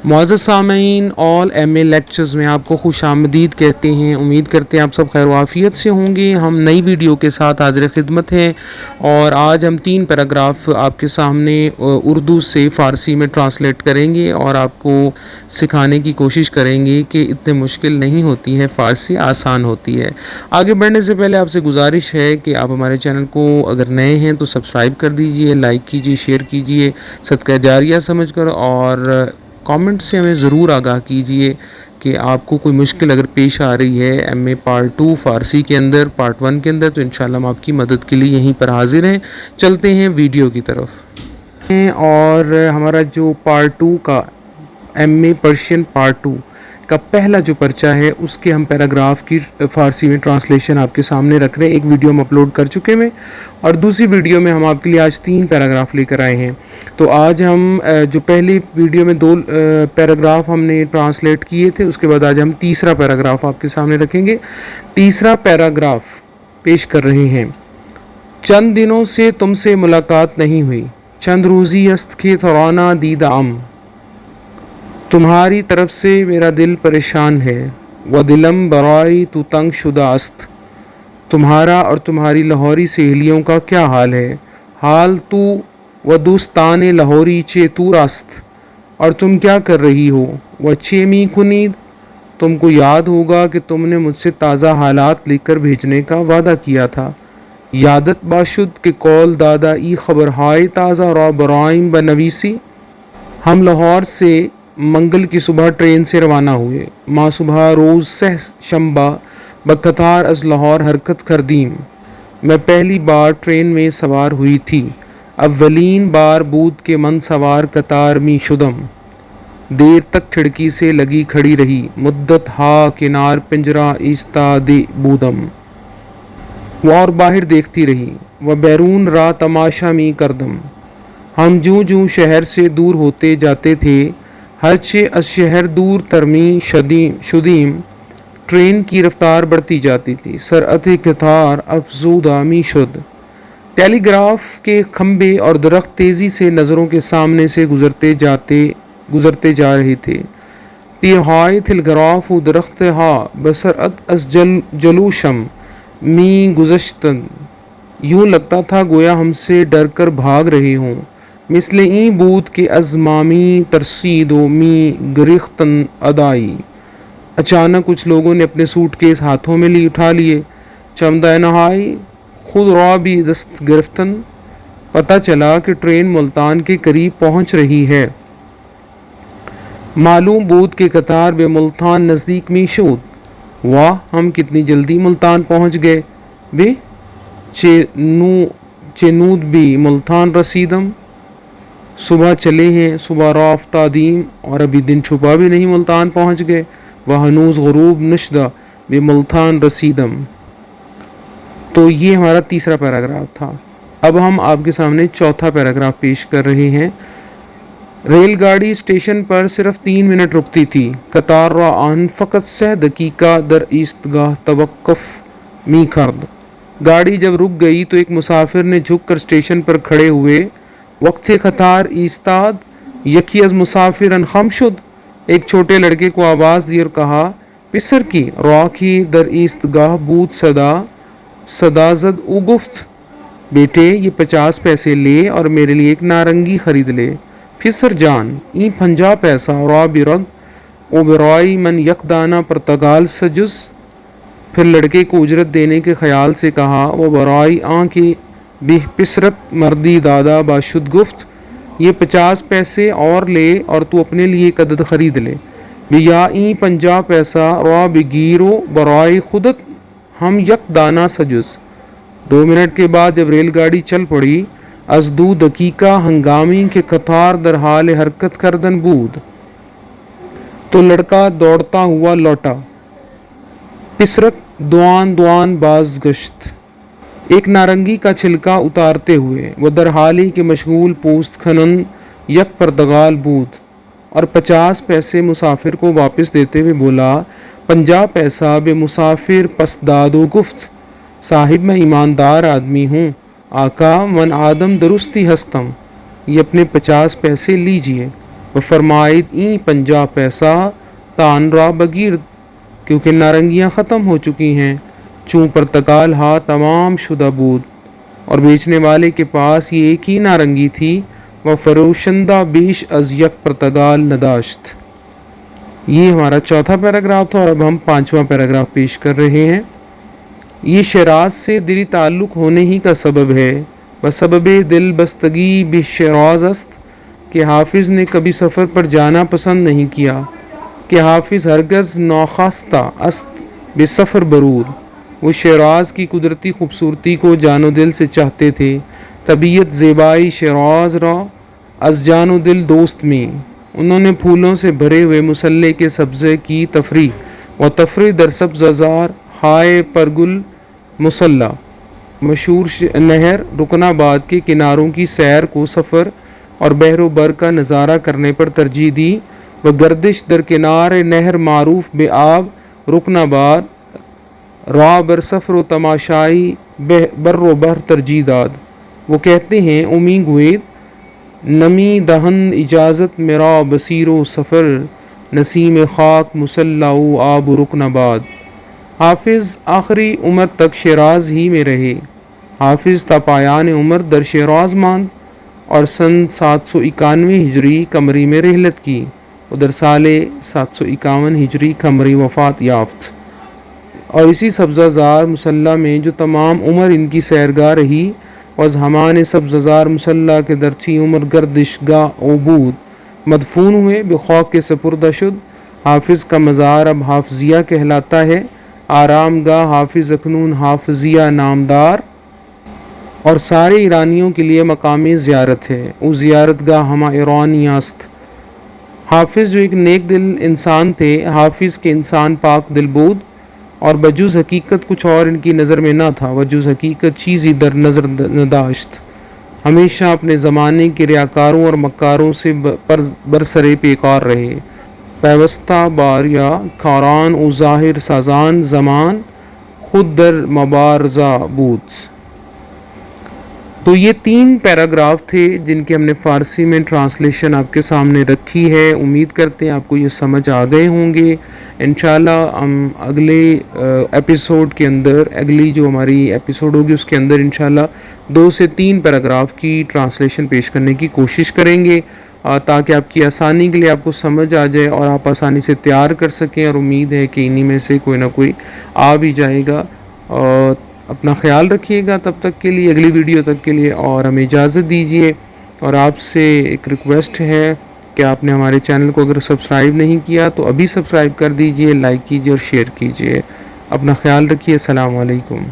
معزز سامعین، آل ایم اے لیکچرز میں آپ کو خوش آمدید کہتے ہیں۔ امید کرتے ہیں آپ سب خیر و عافیت سے ہوں گے۔ ہم نئی ویڈیو کے ساتھ حاضر خدمت ہیں اور آج ہم 3 پیراگراف آپ کے سامنے اردو سے فارسی میں ٹرانسلیٹ کریں گے اور آپ کو سکھانے کی کوشش کریں گے کہ اتنے مشکل نہیں ہوتی ہے، فارسی آسان ہوتی ہے۔ آگے بڑھنے سے پہلے آپ سے گزارش ہے کہ آپ ہمارے چینل کو اگر نئے ہیں تو سبسکرائب کر دیجئے، لائک کیجئے، شیئر کیجئے صدقہ جاریہ سمجھ کر، اور کامنٹ سے ہمیں ضرور آگاہ کیجئے کہ آپ کو کوئی مشکل اگر پیش آ رہی ہے ایم اے پارٹ 2 فارسی کے اندر، پارٹ 1 کے اندر، تو انشاءاللہ ہم آپ کی مدد کے لیے یہیں پر حاضر ہیں۔ چلتے ہیں ویڈیو کی طرف، اور ہمارا جو پارٹ 2 کا ایم اے پرشین پارٹ 2 کا پہلا جو پرچہ ہے اس کے ہم پیراگراف کی فارسی میں ٹرانسلیشن آپ کے سامنے رکھ رہے ہیں۔ ایک ویڈیو ہم اپلوڈ کر چکے ہیں اور دوسری ویڈیو میں ہم آپ کے لیے آج 3 پیراگراف لے کر آئے ہیں۔ تو آج ہم جو پہلی ویڈیو میں 2 پیراگراف ہم نے ٹرانسلیٹ کیے تھے، اس کے بعد آج ہم تیسرا پیراگراف آپ کے سامنے رکھیں گے۔ تیسرا پیراگراف پیش کر رہے ہیں۔ چند دنوں سے تم سے ملاقات نہیں ہوئی، چند روزی است کے ترانہ دیدہ ام، تمہاری طرف سے میرا دل پریشان ہے، و دلم برائی تو تنگ شدہ است، تمہارا اور تمہاری لاہوری سہیلیوں کا کیا حال ہے؟ حال تو و دوستان لاہوری چے تو راست، اور تم کیا کر رہی ہو؟ و چے می کنید، تم کو یاد ہوگا کہ تم نے مجھ سے تازہ حالات لکھ کر بھیجنے کا وعدہ کیا تھا۔ یادت باشد کہ کول دادا ای خبر ہائے تازہ را برائم بنویسی، ہم لاہور سے منگل کی صبح ٹرین سے روانہ ہوئے، ماں صبح روز سہ شنبہ بقطار از لاہور حرکت کردیم، میں پہلی بار ٹرین میں سوار ہوئی تھی، اولین بار بود کے من سوار قطار می شدم، دیر تک کھڑکی سے لگی کھڑی رہی، مدت ہا کنار پنجرہ ایستادے بودم، وہ اور باہر دیکھتی رہی، و بیرون را تماشا می کردم، ہم جوں جوں شہر سے دور ہوتے جاتے تھے، ہرچہ از شہر دور ترمی شدیم، ٹرین کی رفتار بڑھتی جاتی تھی، سرعت قطار افزودہ می شد، ٹیلی گراف کے کھمبے اور درخت تیزی سے نظروں کے سامنے سے گزرتے جا رہے تھے، تیرہائے تلگراف و درخت ہا بسرعت از جلوشم می گزشتن، یوں لگتا تھا گویا ہم سے ڈر کر بھاگ رہے ہوں، مثل این بود کہ از مامی ترسید و می گریختن ادائی، اچانک کچھ لوگوں نے اپنے سوٹ کیس ہاتھوں میں اٹھا لیے، چمدہ نہائی خود را بھی دست گرفتن، پتہ چلا کہ ٹرین ملتان کے قریب پہنچ رہی ہے، معلوم بود کہ قطار بے ملتان نزدیک می شود، واہ ہم کتنی جلدی ملتان پہنچ گئے، بے چنود بھی ملتان رسیدم، صبح چلے ہیں صبح را افتادیم، اور ابھی دن چھپا بھی نہیں ملتان پہنچ گئے، وہ ہنوز غروب نشدہ بے ملتان رسیدم۔ تو یہ ہمارا تیسرا پیراگراف تھا۔ اب ہم آپ کے سامنے چوتھا پیراگراف پیش کر رہے ہیں۔ ریل گاڑی اسٹیشن پر صرف 3 منٹ رکتی تھی، قطار را آن فقط 6 دقیقہ در ایستگاہ توقف می کرد، گاڑی جب رک گئی تو ایک مسافر نے جھک کر اسٹیشن پر کھڑے ہوئے، وقت سے قطار ایستاد، یکی از مسافرن خم شد، ایک چھوٹے لڑکے کو آواز دی اور کہا، پسر کی را کی در ایستگاہ بود صدا زد او گفت، بیٹے یہ 50 پیسے لے اور میرے لیے ایک نارنگی خرید لے، پسر جان این 50 پیسہ را برگ او برائی من یک دانہ پرتگال سجز، پھر لڑکے کو اجرت دینے کے خیال سے کہا، وہ برائی آن کے بہ پسرت مردی دادا باشد گفت، یہ 50 پیسے اور لے اور تو اپنے لیے ایک عدد خرید لے، بیا این 50 پیسہ را بگیرو برائی خودت ہم یک دانہ سجز۔ 2 منٹ کے بعد جب ریل گاڑی چل پڑی، از 2 دقیقہ ہنگامی کے قطار در حال حرکت کردن بود، تو لڑکا دوڑتا ہوا لوٹا، پسرت دوان باز گشت، ایک نارنگی کا چھلکا اتارتے ہوئے، وہ در حالی کے مشغول پوست کھنن یک پرتگال بود، اور 50 پیسے مسافر کو واپس دیتے ہوئے بولا، 50 پیسہ بے مسافر پس داد و گفت، صاحب میں ایماندار آدمی ہوں، آقا من آدم درستی ہستم، یہ اپنے 50 پیسے لیجئے۔ و فرمائید این 50 پیسہ تان را بگیر، کیونکہ نارنگیاں ختم ہو چکی ہیں، چون پرتگال ہا تمام شدہ بود، اور بیچنے والے کے پاس یہ ایک ہی نارنگی تھی، و فروشندہ بیش از یک پرتگال نداشت۔ یہ ہمارا چوتھا پیراگراف تھا، اور اب ہم 5واں پیراگراف پیش کر رہے ہیں۔ یہ شیراز سے دلی تعلق ہونے ہی کا سبب ہے، بسبب دل بستگی بشیراز است، کہ حافظ نے کبھی سفر پر جانا پسند نہیں کیا، کہ حافظ ہرگز ناخواستہ است بسفر برود۔ وہ شیراز کی قدرتی خوبصورتی کو جان و دل سے چاہتے تھے، طبیعت زیبائی شیراز را از جان و دل دوست میں۔ انہوں نے پھولوں سے بھرے ہوئے مسلح کے سبزے کی تفریح و تفریح در سبززار ہائے پرگل مسلح، مشہور نہر رکن آباد کے کناروں کی سیر کو سفر اور بحر و بر کا نظارہ کرنے پر ترجیح دی، و گردش در کنار نہر معروف بے آب رکن آباد را بر سفر و تماشائی بر و بحر ترجیح داد۔ وہ کہتے ہیں امی گوید نمی دہند اجازت میرا بصیر و سفر، نسیم خاک مسلح و آب رکن آباد۔ حافظ آخری عمر تک شیراز ہی میں رہے۔ حافظ تا پایان عمر در شیراز ماند اور سن 791 ہجری قمری میں رحلت کی، ادھر سال 751 ہجری قمری وفات یافت، اور اسی سبزہ زار مسلح میں جو تمام عمر ان کی سیرگاہ رہی، وز ہمان سبزہ زار مسلح کے درچی عمر گردش گاہ عبود مدفون ہوئے، بخوک کے سپردہ شد۔ حافظ کا مزار اب حافظیہ کہلاتا ہے، آرام گاہ حافظ اکنون حافظیہ نامدار اور سارے ایرانیوں کے لیے مقام زیارت ہے۔ او زیارت گاہ ہما ایرانی است۔ حافظ جو ایک نیک دل انسان تھے، حافظ کے انسان پاک دل بود، اور بجوز حقیقت کچھ اور ان کی نظر میں نہ تھا، بجوز حقیقت چیزی در نظر نداشت۔ ہمیشہ اپنے زمانے کے ریاکاروں اور مکاروں سے برسرے پیکار رہے، پیوستہ بار یا کاران و ظاہر سازان زمان خود در مبارزہ بود۔ تو یہ 3 پیراگراف تھے جن کے ہم نے فارسی میں ٹرانسلیشن آپ کے سامنے رکھی ہے۔ امید کرتے ہیں آپ کو یہ سمجھ آ گئے ہوں گے۔ انشاءاللہ ہم اگلے ایپیسوڈ کے اندر، اگلی جو ہماری ایپیسوڈ ہوگی اس کے اندر انشاءاللہ 2 سے 3 پیراگراف کی ٹرانسلیشن پیش کرنے کی کوشش کریں گے، تاکہ آپ کی آسانی کے لیے آپ کو سمجھ آ جائے اور آپ آسانی سے تیار کر سکیں، اور امید ہے کہ انہی میں سے کوئی نہ کوئی آ بھی جائے گا۔ اپنا خیال رکھیے گا تب تک کے لیے، اگلی ویڈیو تک کے لیے، اور ہمیں اجازت دیجیے۔ اور آپ سے ایک ریکویسٹ ہے کہ آپ نے ہمارے چینل کو اگر سبسکرائب نہیں کیا تو ابھی سبسکرائب کر دیجیے، لائک کیجیے اور شیئر کیجیے۔ اپنا خیال رکھیے۔ السلام علیکم۔